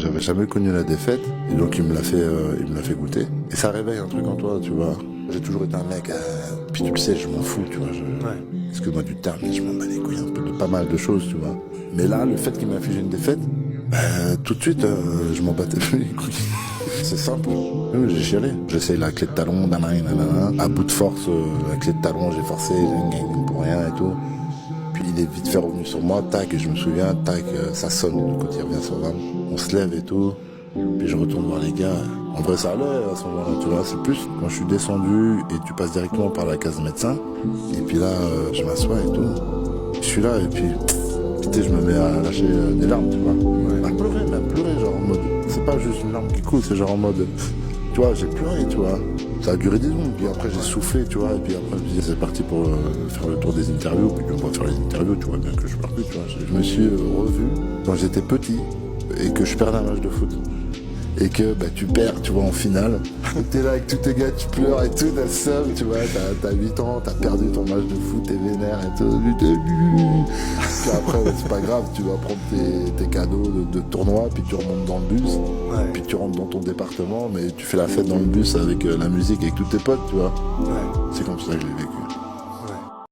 J'avais jamais connu la défaite, et donc il me l'a fait goûter. Et ça réveille un truc en toi, tu vois. J'ai toujours été un mec, puis tu le sais, je m'en fous, tu vois. Excuse-moi du terme, mais je m'en bats les couilles un peu de pas mal de choses, tu vois. Mais là, le fait qu'il m'ait infligé une défaite, tout de suite, je m'en battais plus les couilles. C'est simple. Oui, j'ai chialé. J'essaye la clé de talon, nanana. À bout de force, la clé de talon, j'ai forcé, pour rien et tout. Puis il est vite fait revenu sur moi, tac, et je me souviens, tac, ça sonne quand il revient sur l'âme. On se lève et tout. Puis je retourne voir les gars. En vrai, ça allait à ce moment-là, tu vois. C'est plus quand je suis descendu et tu passes directement par la case médecin. Et puis là, je m'assois et tout. Je suis là et puis, je me mets à lâcher des larmes, tu vois. À pleurer, genre en mode. C'est pas juste une larme qui coule, c'est genre en mode. Tu vois, j'ai pleuré, tu vois. Ça a duré 10 secondes, puis après j'ai soufflé, tu vois, et puis après je me disais c'est parti pour faire le tour des interviews, puis on va faire les interviews, tu vois bien que je pleure plus, tu vois. Je me suis revu quand j'étais petit et que je perdais un match de foot. Et que tu perds, tu vois, en finale. T'es là avec tous tes gars, tu pleures et tout, t'as le seum, tu vois, t'as 8 ans, t'as perdu ton match de foot, t'es vénère et tout. Puis après, c'est pas grave, tu vas prendre tes cadeaux de tournoi, puis tu remontes dans le bus, puis tu rentres dans ton département, mais tu fais la fête dans le bus avec la musique, avec tous tes potes, tu vois. C'est comme ça que je l'ai vécu.